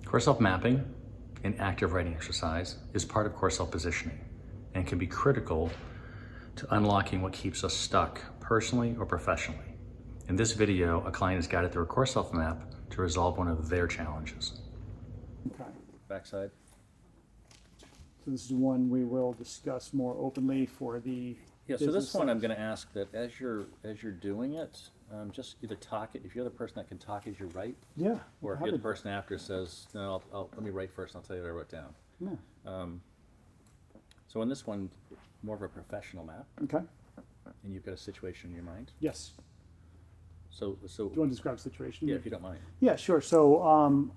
CoreSelf Mapping, an active writing exercise, is part of CoreSelf Positioning and can be critical to unlocking what keeps us stuck personally or professionally. In this video, a client is guided through a CoreSelf map to resolve one of their challenges. Okay, Backside. so this is one we will discuss more openly for the Yeah, so this business one I'm side. going to ask that as you're doing it, just either talk it. If you're the person that can talk as you write, Yeah. or if how you're the did- person after says, no, let me write first. And I'll tell you what I wrote down. Yeah. So in this one, more of a professional map, Okay. and you've got a situation in your mind. Yes. So Do you want to describe the situation? yeah, if you don't mind. Yeah, sure. So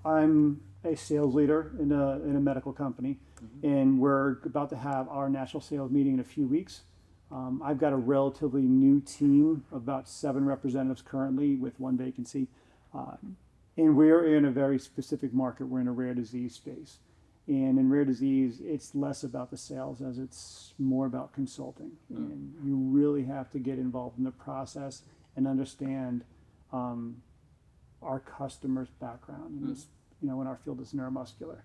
I'm a sales leader in a medical company, and we're about to have our national sales meeting in a few weeks. I've got a relatively new team, about 7 representatives currently with 1 vacancy. And we're in a very specific market. We're in a rare disease space. And in rare disease, it's less about the sales as it's more about consulting. And you really have to get involved in the process and understand our customer's background. And this, in our field is neuromuscular.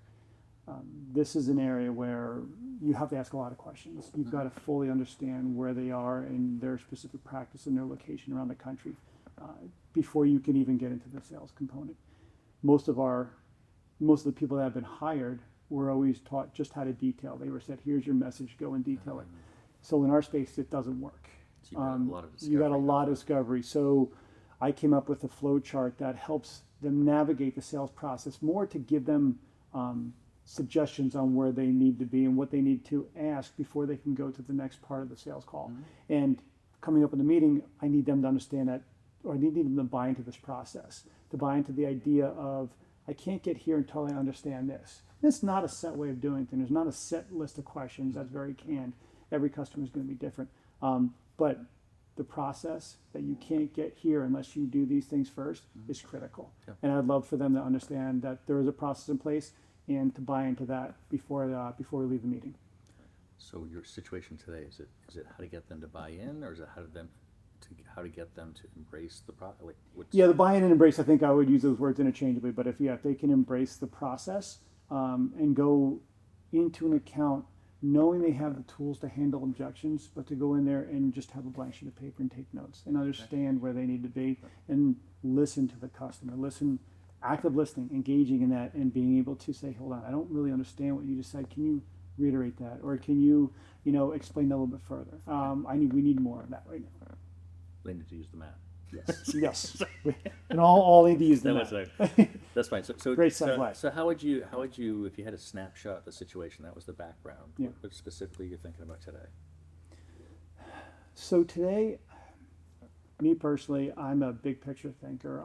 This is an area where you have to ask a lot of questions. You've got to fully understand where they are in their specific practice and their location around the country before you can even get into the sales component. Most of the people that have been hired were always taught just how to detail. They were said, "Here's your message, go and detail it." So in our space, it doesn't work. So you got a lot of You got a discovery. lot of discovery. So I came up with a flow chart that helps them navigate the sales process more to give them suggestions on where they need to be and what they need to ask before they can go to the next part of the sales call. And coming up in the meeting, I need them to understand that, or I need them to buy into this process, to buy into the idea of, I can't get here until I understand this. It's not a set way of doing things. There's not a set list of questions. That's very canned. Every customer is going to be different. But the process that you can't get here unless you do these things first is critical. Yeah. And I'd love for them to understand that there is a process in place and to buy into that before we leave the meeting. So your situation today, is it how to get them to buy in, or is it how to get them to embrace the product? Like, Yeah, the buy-in and embrace, I think I would use those words interchangeably, but if they can embrace the process and go into an account knowing they have the tools to handle objections, but to go in there and just have a blank sheet of paper and take notes and understand where they need to be and listen to the customer, active listening, engaging in that, and being able to say, hold on, I don't really understand what you just said. Can you reiterate that? Or can you, explain that a little bit further? We need more of that right now. they need to use the map. Yes, yes. And all need to use the That map. was that's fine. So Great so, segue. so how would you, if you had a snapshot of the situation, that was the background, Yeah. what specifically you're thinking about today? So today, me personally, I'm a big picture thinker.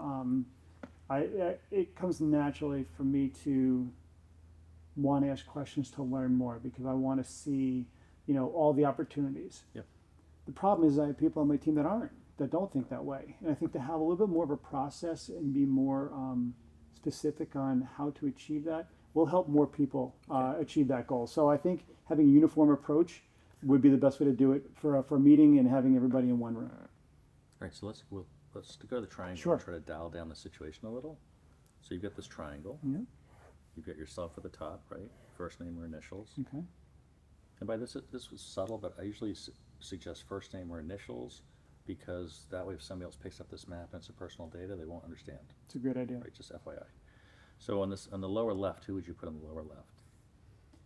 It comes naturally for me to want to ask questions to learn more because I want to see, all the opportunities. Yep. The problem is I have people on my team that don't think that way. And I think to have a little bit more of a process and be more specific on how to achieve that will help more people achieve that goal. So I think having a uniform approach would be the best way to do it for a meeting and having everybody in one room. All right, so let's go to the triangle Sure. and try to dial down the situation a little. So you've got this triangle. Yeah. You've got yourself at the top, right? First name or initials. Okay. And by this was subtle, but I usually suggest first name or initials because that way if somebody else picks up this map and it's a personal data, they won't understand. It's a great idea. Right, just FYI. So on the lower left, who would you put on the lower left?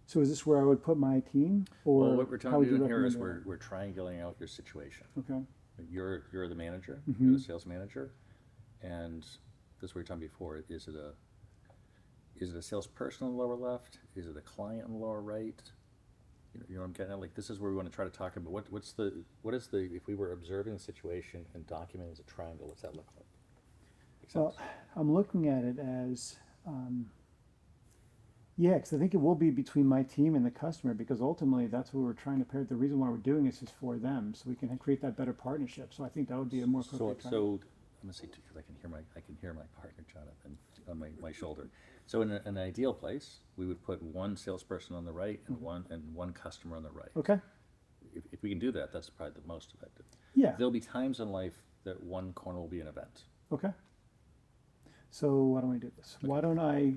So is this where I would put my team, or Well, what we're how trying would to you do here is recommend we're triangulating out your situation. that? Okay. You're the manager, you're the sales manager, and this is what we were talking before. Is it a salesperson on the lower left? Is it a client on the lower right? You know what I'm getting at? Like, this is where we want to try to talk about what is the if we were observing the situation and documenting as a triangle, what's that look like? Make Well, sense? I'm looking at it as, because I think it will be between my team and the customer because ultimately that's what we're trying to pair. The reason why we're doing this is for them, so we can create that better partnership. So I think that would be a more So appropriate triangle. let me see, because I can hear my partner Jonathan on my shoulder. So in an ideal place, we would put one salesperson on the right and one customer on the right. Okay. If we can do that, that's probably the most effective. Yeah. There'll be times in life that one corner will be an event. Okay. So why don't we do this? Why don't I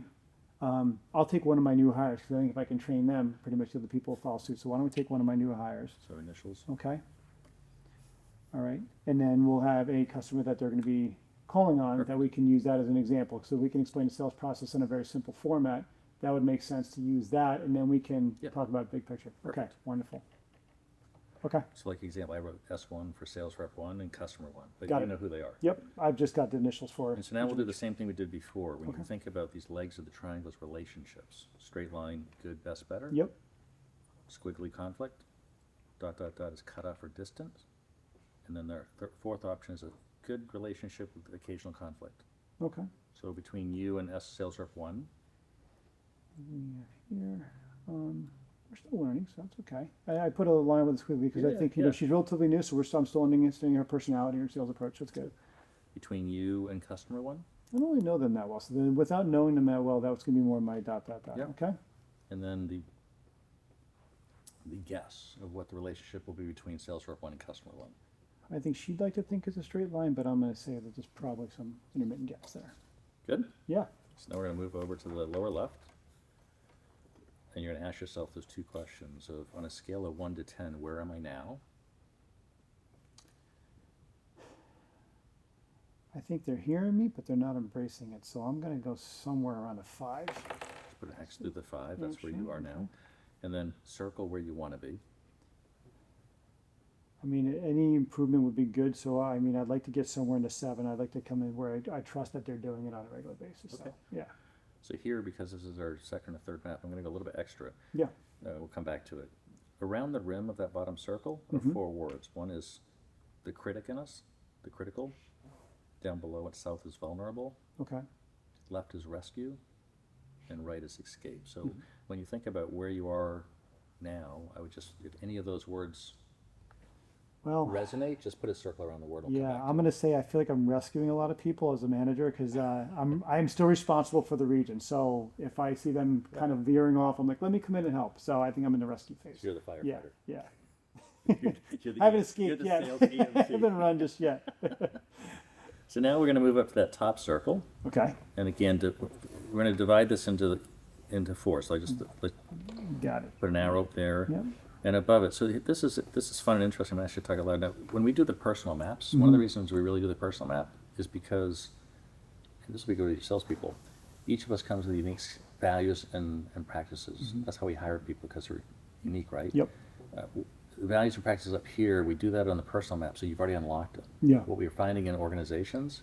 I'll take one of my new hires because I think if I can train them, pretty much the other people will follow suit. So why don't we take one of my new hires? So initials. Okay. All right. And then we'll have a customer that they're going to be calling on that we can use that as an example. So we can explain the sales process in a very simple format. That would make sense to use that. And then we can Yep. talk about big picture. Okay. Perfect. Wonderful. Okay. So like example, I wrote S1 for sales rep 1 and customer 1, but Got you it. know who they are. Yep. I've just got the initials for it. And so now we'll do the same thing we did before. When Okay. you think about these legs of the triangle as relationships, straight line, good, best, better. Yep. Squiggly conflict, dot, dot, dot is cut off or distant. And then the fourth option is a good relationship with occasional conflict. Okay. So between you and sales rep 1, Here. We're still learning, so that's okay. I put a line with the squiggly because I Yeah, think yeah. she's relatively new, so I'm still understanding her personality, her sales approach. That's good. between you and customer 1, I don't really know them that well, so then without knowing them that well, that was going to be more my dot dot dot. Yep. Okay. and then the guess of what the relationship will be between sales rep 1 and customer 1. I think she'd like to think it's a straight line, but I'm going to say that there's probably some intermittent gaps there. Good? Yeah. So now we're going to move over to the lower left. And you're going to ask yourself those two questions of, on a scale of 1 to 10, where am I now? I think they're hearing me, but they're not embracing it. So I'm going to go somewhere around a 5. Just put an X through the 5, that's where you are now. And then circle where you want to be. I mean, any improvement would be good. So, I mean, I'd like to get somewhere in the 7. I'd like to come in where I trust that they're doing it on a regular basis. Okay. So, yeah. So here, because this is our second or third map, I'm going to go a little bit extra. Yeah. We'll come back to it. Around the rim of that bottom circle are 4 words. One is the critic in us, the critical. Down below it, south is vulnerable. Okay. Left is rescue. And right is escape. So when you think about where you are now, I would just, if any of those words Well, resonate, just put a circle around the word. We'll come yeah, back to I'm it. going to say I feel like I'm rescuing a lot of people as a manager because I'm still responsible for the region. So if I see them kind of veering off, I'm like, let me come in and help. So I think I'm in the rescue phase. You're the Yeah, firefighter. yeah. You're the, I haven't you're escaped the yet. sales I EMC. haven't run just yet. So now we're going to move up to that top circle. Okay, And again, we're going to divide this into 4. So I just got it. put an arrow there. Yeah. And above it, so this is fun and interesting. I should talk aloud. Now, when we do the personal maps, one of the reasons we really do the personal map is because, and this will be good to salespeople, each of us comes with unique values and practices. That's how we hire people, because we're unique, right? Yep. The values and practices up here, we do that on the personal map, so you've already unlocked it. Yeah. What we're finding in organizations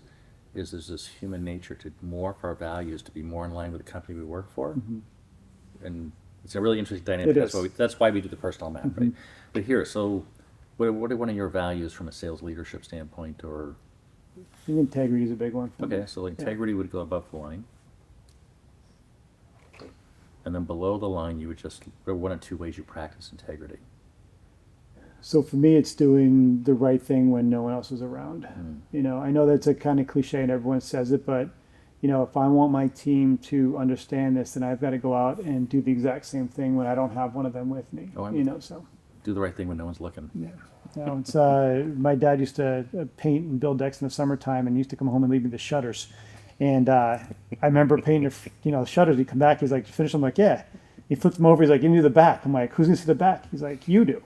is there's this human nature to morph our values to be more in line with the company we work for. And it's a really interesting dynamic. It That's is. that's why we do the personal map, right? But here, so what are one of your values from a sales leadership standpoint? Or I think integrity is a big one for me. okay, so integrity would go above the line, and then below the line, you would just, there are 1 or 2 ways you practice integrity. So for me, it's doing the right thing when no one else is around. You know, I know that's a kind of cliche and everyone says it, but you know, if I want my team to understand this, then I've got to go out and do the exact same thing when I don't have one of them with me. Oh, you know, so Do the right thing when no one's looking. yeah. No, it's my dad used to paint and build decks in the summertime, and he used to come home and leave me the shutters. And I remember painting, the shutters. He'd come back. He's like, finish them. I'm like, yeah. He flips them over. He's like, give me the back. I'm like, who's gonna see the back? He's like, you do.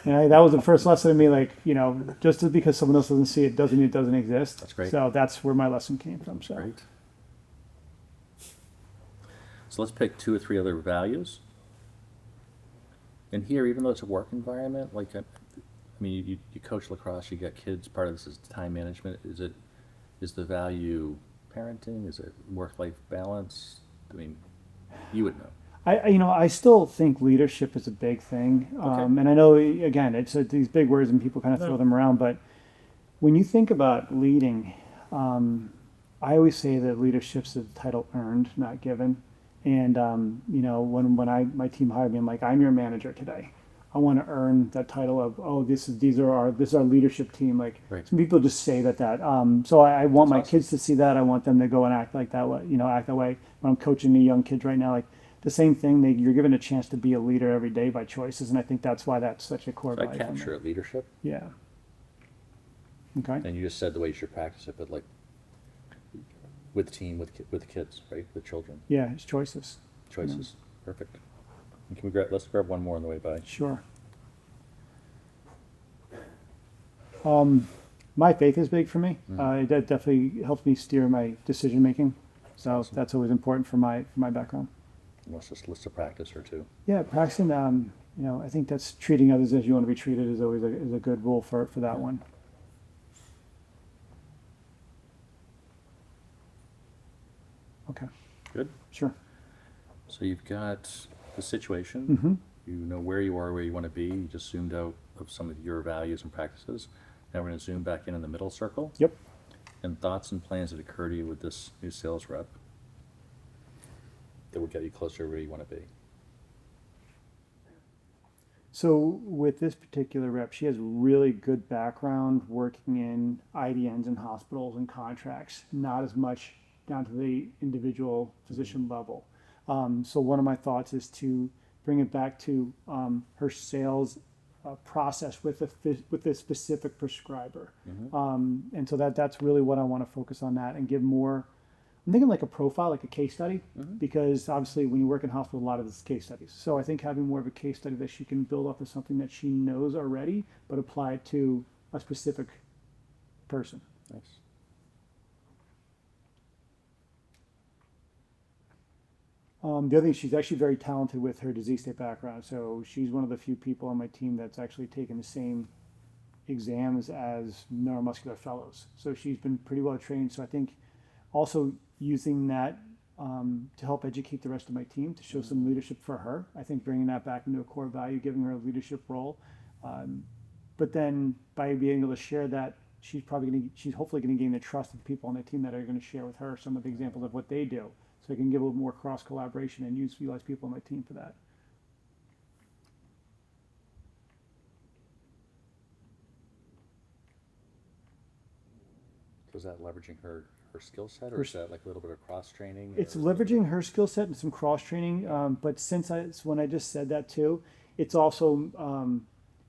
And that was the first lesson to me. Like, just because someone else doesn't see it doesn't mean it doesn't exist. That's great. So that's where my lesson came from. So Great. So let's pick 2 or 3 other values. And here, even though it's a work environment, like, I mean, you coach lacrosse, you got kids, part of this is time management. Is the value parenting? Is it work-life balance? I mean, you would know. I still think leadership is a big thing. Okay. And I know, again, it's these big words and people kind of throw them around, but when you think about leading, I always say that leadership's a title earned, not given. And, when my team hired me, I'm like, I'm your manager today. I want to earn that title of, this is our leadership team. Like, Right. some people just say that. So I want my awesome. kids to see that. I want them to go and act like that way, act that way. When I'm coaching the young kids right now, like the same thing, you're given a chance to be a leader every day by choices. And I think that's why that's such a core So I value for me. capture it, leadership, Yeah. Okay. and you just said the way you should practice it, but like, with the team, with the kids, right, with children, Yeah, it's choices. choices. Perfect. And can we let's grab one more on the way by. Sure. My faith is big for me. That definitely helps me steer my decision making. So Awesome. that's always important for my background. And let's just list a practice or two. Yeah, practicing. I think that's treating others as you want to be treated is always a good rule for that one. Okay. Good. Sure. So you've got the situation. Mm-hmm. You know where you are, where you want to be. You just zoomed out of some of your values and practices. Now we're going to zoom back in the middle circle. Yep. And thoughts and plans that occur to you with this new sales rep that will get you closer to where you want to be. So with this particular rep, she has really good background working in IDNs and hospitals and contracts, not as much down to the individual physician level. So one of my thoughts is to bring it back to her sales process with a specific prescriber. And so that's really what I want to focus on that and give more. I'm thinking like a profile, like a case study, because obviously when you work in hospital, a lot of this is case studies. So I think having more of a case study that she can build off of something that she knows already, but apply it to a specific person. Nice. The other thing, she's actually very talented with her disease state background. So she's one of the few people on my team that's actually taken the same exams as neuromuscular fellows. So she's been pretty well trained. So I think also using that to help educate the rest of my team, to show some leadership for her. I think bringing that back into a core value, giving her a leadership role. But then by being able to share that, she's hopefully going to gain the trust of the people on the team that are going to share with her some of the examples of what they do. So I can give a little more cross collaboration and utilize people on my team for that. So is that leveraging her skill set, or is that like a little bit of cross training? It's leveraging her skill set and some cross training. But when I just said that too, it's also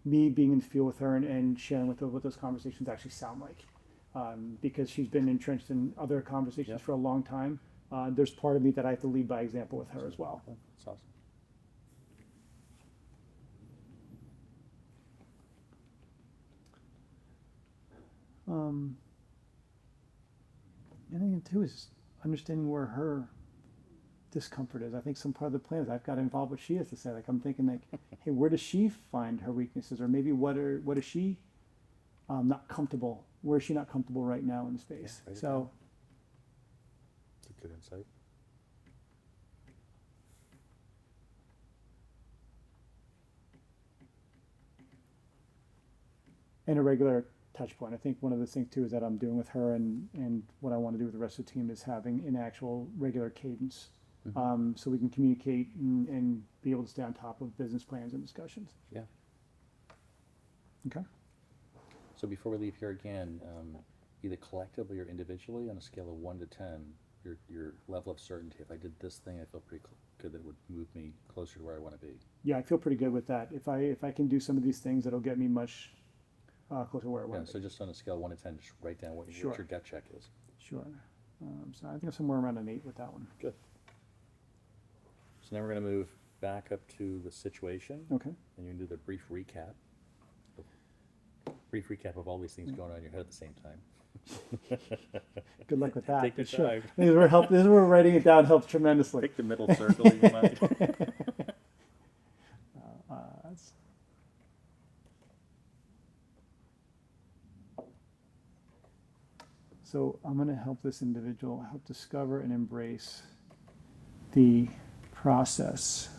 me being in the field with her and sharing with her what those conversations actually sound like. Because she's been entrenched in other conversations for a long time. There's part of me that I have to lead by example with her as well. That's awesome. And then too is understanding where her discomfort is. I think some part of the plan is I've got to involve what she has to say. Like I'm thinking like, hey, where does she find her weaknesses, or maybe what is she not comfortable? Where is she not comfortable right now in the space? Yeah, So that's a good insight. and a regular touch point. I think one of the things too is that I'm doing with her and what I want to do with the rest of the team is having an actual regular cadence. So we can communicate and be able to stay on top of business plans and discussions. Yeah. Okay. So before we leave here again, either collectively or individually, on a scale of 1 to 10, your level of certainty. If I did this thing, I feel pretty good that it would move me closer to where I want to be. Yeah, I feel pretty good with that. If I can do some of these things, it'll get me much closer to where I Yeah. want to So be. just on a scale of 1 to 10, just write down what Sure. your gut check is. Sure. So I think I'm somewhere around an 8 with that one. Good. So now we're going to move back up to the situation, Okay. and you can do the brief recap. Brief recap of all these things going on in your head at the same time. Good luck with that. Take your but sure. time. This is where writing it down helps tremendously. Pick the middle circle in your mind. That's- So I'm going to help this individual help discover and embrace the process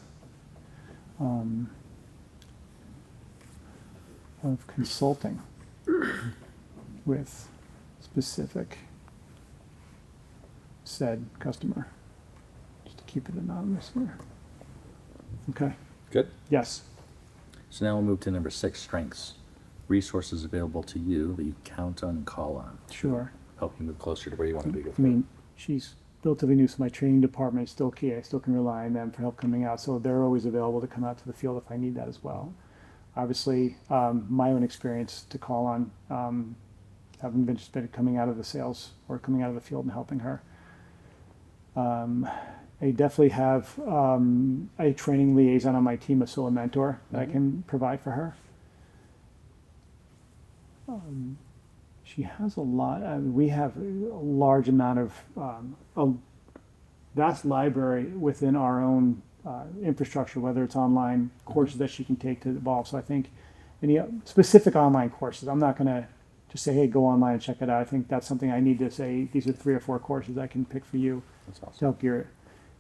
of consulting with specific said customer. Just to keep it anonymous here. Okay. Good. Yes. So now we'll move to number 6, strengths. Resources available to you that you can count on and call on. Sure. Help you move closer to where you want to be. I mean, she's relatively new, so my training department is still key. I still can rely on them for help coming out. So they're always available to come out to the field if I need that as well. Obviously, my own experience to call on, having been just been coming out of the sales or coming out of the field and helping her. I definitely have a training liaison on my team, a solo mentor that I can provide for her. She has a lot. We have a large amount of a vast library within our own infrastructure, whether it's online courses that she can take to evolve. So I think any specific online courses, I'm not going to just say, hey, go online and check it out. I think that's something I need to say, these are 3 or 4 courses I can pick for you That's awesome. to help gear it.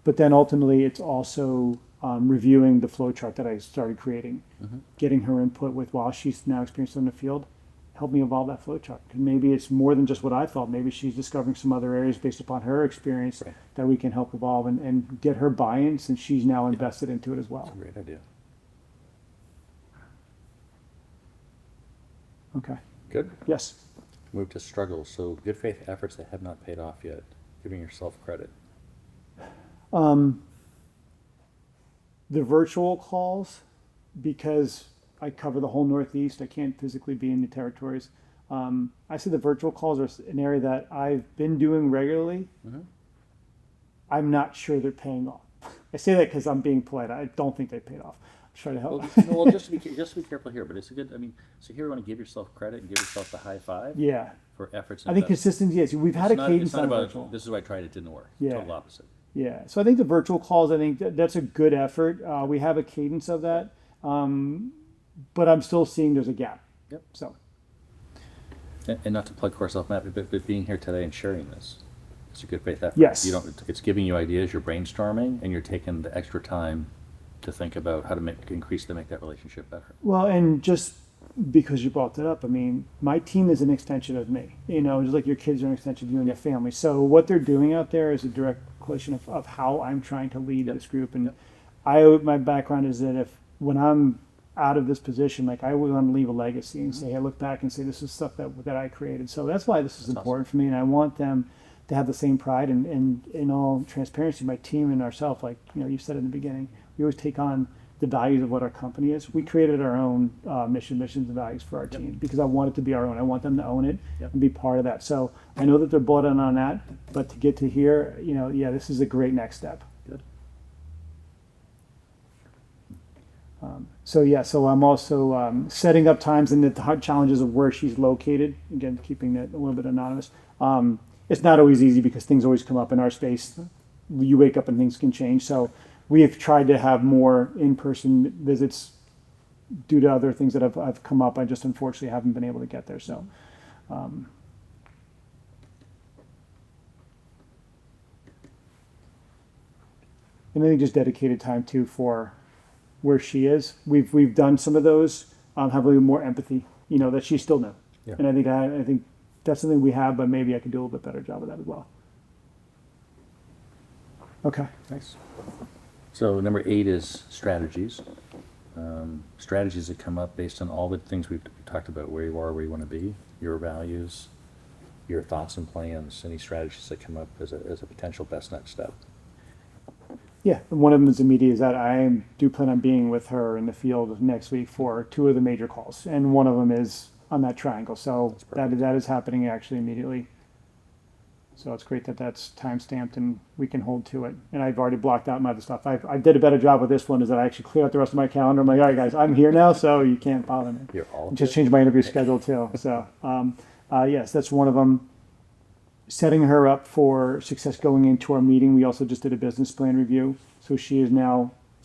But then ultimately, it's also reviewing the flow chart that I started creating, getting her input with while she's now experienced in the field, help me evolve that flow chart. And maybe it's more than just what I thought. Maybe she's discovering some other areas based upon her experience that we can help evolve and get her buy-in since she's now invested into it as well. That's a great idea. Okay. Good. Yes. Move to struggles. So good faith efforts that have not paid off yet. Giving yourself credit. The virtual calls, because I cover the whole Northeast, I can't physically be in the territories. I say the virtual calls are an area that I've been doing regularly. I'm not sure they're paying off. I say that because I'm being polite. I don't think they paid off. I'm trying to help. Well, just to be careful here, but it's a good. I mean, so here you want to give yourself credit and give yourself the high five. Yeah. For efforts. I think consistency. Yes, we've had a cadence it's not on about, virtual. This is why I tried it, didn't work. Yeah. Total opposite. Yeah, so I think the virtual calls, I think that's a good effort. We have a cadence of that, but I'm still seeing there's a gap. Yep. So. And not to plug CoreSelf Mapping, but being here today and sharing this, it's a good faith effort. Yes. You don't. It's giving you ideas. You're brainstorming, and you're taking the extra time to think about how to make that relationship better. Well, and just because you brought that up, I mean, my team is an extension of me. You know, just like your kids are an extension of you and your family. So what they're doing out there is a direct collision of how I'm trying to lead this group. And my background is that when I'm out of this position, like I would want to leave a legacy and say, hey, look back and say this is stuff that I created. So that's why this is important for me, and I want them to have the same pride. And in all transparency, my team and ourselves, like you said in the beginning, we always take on the values of what our company is. We created our own missions and values for our team because I want it to be our own. I want them to own it and be part of that. So I know that they're bought in on that, but to get to here, this is a great next step. Good. So I'm also setting up times and the hard challenges of where she's located. Again, keeping it a little bit anonymous. It's not always easy because things always come up in our space. You wake up and things can change. So we have tried to have more in-person visits due to other things that have come up. I just unfortunately haven't been able to get there. So, and I think just dedicated time too for where she is. We've done some of those. Have a little more empathy, that she still knows. Yeah. And I think that's something we have, but maybe I could do a little bit better job of that as well. Okay. Nice. So number 8 is strategies. Strategies that come up based on all the things we've talked about, where you are, where you want to be, your values, your thoughts and plans, any strategies that come up as a potential best next step. Yeah, and one of them is immediate, is that I do plan on being with her in the field next week for 2 of the major calls, and one of them is on that triangle. So that is happening actually immediately. So it's great that that's time stamped and we can hold to it. And I've already blocked out my other stuff. I did a better job with this one, is that I actually clear out the rest of my calendar. I'm like, all right, guys, I'm here now, so you can't bother me. You're all just changed my interview schedule too. So yes, that's one of them. Setting her up for success going into our meeting. We also just did a business plan review. So she has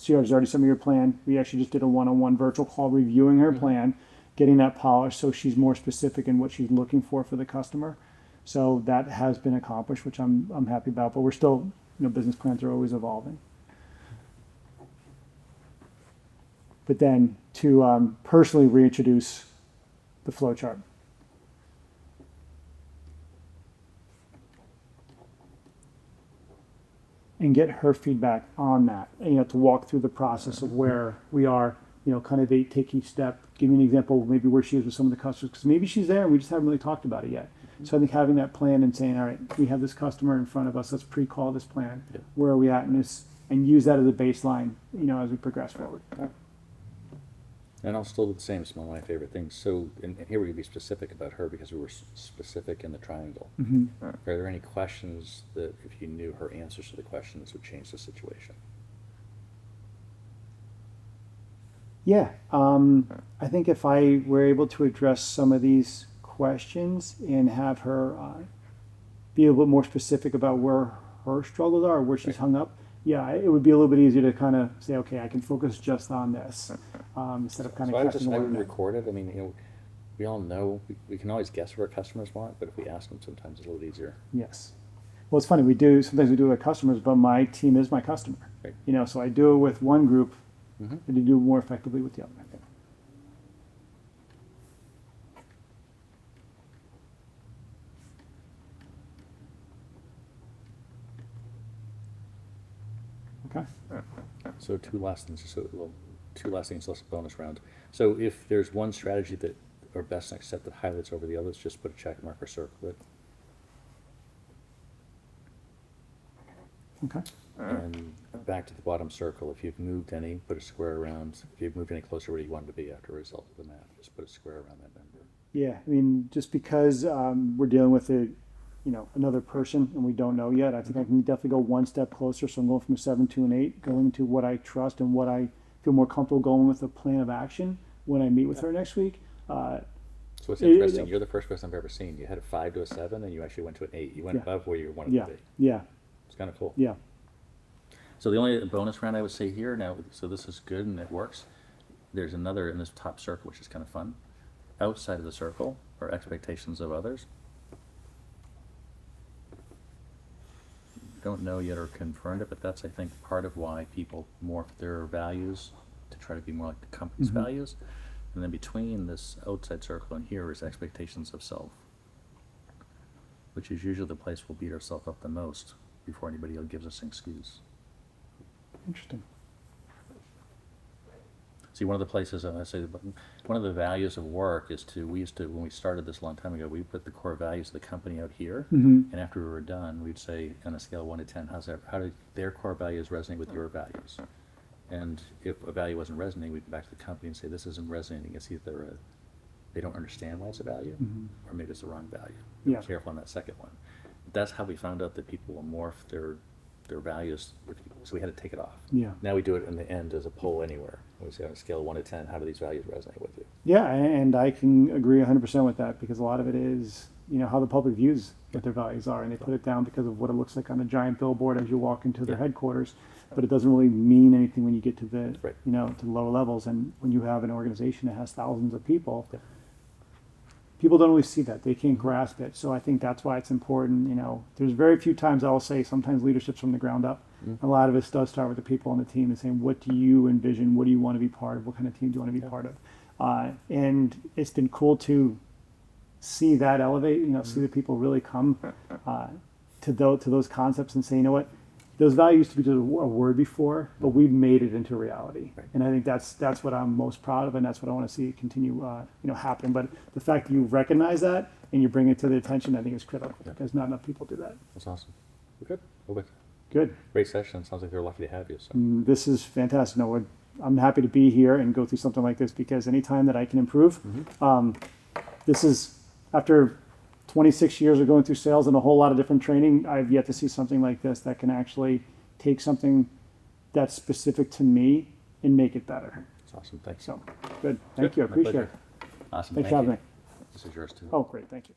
already sent me her plan. We actually just did a one-on-one virtual call reviewing her plan, getting that polished so she's more specific in what she's looking for the customer. So that has been accomplished, which I'm happy about. But we're still, business plans are always evolving. But then to personally reintroduce the flow chart. And get her feedback on that, to walk through the process of where we are, kind of take each step. Give me an example of maybe where she is with some of the customers, because maybe she's there and we just haven't really talked about it yet. So I think having that plan and saying, all right, we have this customer in front of us, let's pre-call this plan. Yeah. Where are we at in this? And use that as a baseline, as we progress forward. And I'll still do the same, it's one of my favorite things. So, and here we can be specific about her because we were specific in the triangle. Mm-hmm. Are there any questions that if you knew her answers to the questions would change the situation? Yeah, I think if I were able to address some of these questions and have her be a little bit more specific about where her struggles are, or where she's Right. hung up, yeah, it would be a little bit easier to kind of say, okay, I can focus just on this instead of kind So of casting I a would net. record it. I mean, we all know, we can always guess what our customers want, but if we ask them, sometimes it's a little easier. Yes. Well, it's funny. Sometimes we do it with customers, but my team is my customer. Right. So I do it with one group, Mm-hmm. and to do it more effectively with the other. Okay. So two last things, less bonus round. So if there's one strategy that, or best next step that highlights over the others, just put a check mark or circle it. Okay. And back to the bottom circle, if you've moved any, put a square around. If you've moved any closer where you wanted to be after a result of the math, just put a square around that number. Yeah. I mean, just because we're dealing with another person and we don't know yet, I think I can definitely go one step closer. So I'm going from a 7 to an 8, going to what I trust and what I feel more comfortable going with a plan of action when I meet with her next week. So what's interesting, you're the first person I've ever seen. You had a 5 to a 7, and you actually went to an 8. You went Yeah. above where you wanted Yeah. to be. Yeah. It's kind of cool. Yeah. So the only bonus round I would say here now, so this is good and it works. There's another in this top circle, which is kind of fun. Outside of the circle are expectations of others. Don't know yet or confirmed it, but that's, I think, part of why people morph their values to try to be more like the company's Mhm. values. And then between this outside circle and here is expectations of self, which is usually the place we'll beat ourselves up the most before anybody else gives us an excuse. Interesting. See, one of the places, I say, one of the values of work is when we started this a long time ago, we put the core values of the company out here. Mm-hmm. And after we were done, we'd say, on a scale of 1 to 10, how did their core values resonate with your values? And if a value wasn't resonating, we'd go back to the company and say, this isn't resonating. It's either they don't understand why it's a value, Mhm. or maybe it's the wrong value. Yeah. Be careful on that second one. That's how we found out that people will morph their values with people. So we had to take it off. Yeah. Now we do it in the end as a poll anywhere. We say on a scale of 1 to 10, how do these values resonate with you? Yeah, and I can agree 100% with that because a lot of it is, how the public views what their values are, and they put it down because of what it looks like on a giant billboard as you walk into their Yeah. headquarters, but it doesn't really mean anything when you get to the, Right. to the lower levels. And when you have an organization that has thousands of people, Yeah. people don't always see that. They can't grasp it. So I think that's why it's important. There's very few times I'll say sometimes leadership's from the ground up. A lot of it does start with the people on the team and saying, what do you envision? What do you want to be part of? What kind of team do you want to be part of? And it's been cool to see that elevate, see the people really come to those concepts and say, you know what, those values used to be just a word before, but we've made it into reality. Right. And I think that's what I'm most proud of, and that's what I want to see continue, happen. But the fact that you recognize that and you bring it to the attention, I think is critical because not enough people do that. That's awesome. Well, good. Well, good. Good. Great session. Sounds like they're lucky to have you. So. This is fantastic. No, I'm happy to be here and go through something like this because anytime that I can improve, this is after 26 years of going through sales and a whole lot of different training, I've yet to see something like this that can actually take something that's specific to me and make it better. That's awesome. Thanks. So, good. Thank you. I My appreciate pleasure. it. Awesome. Thanks Thank for having you. me. This is yours too. Oh, great. Thank you.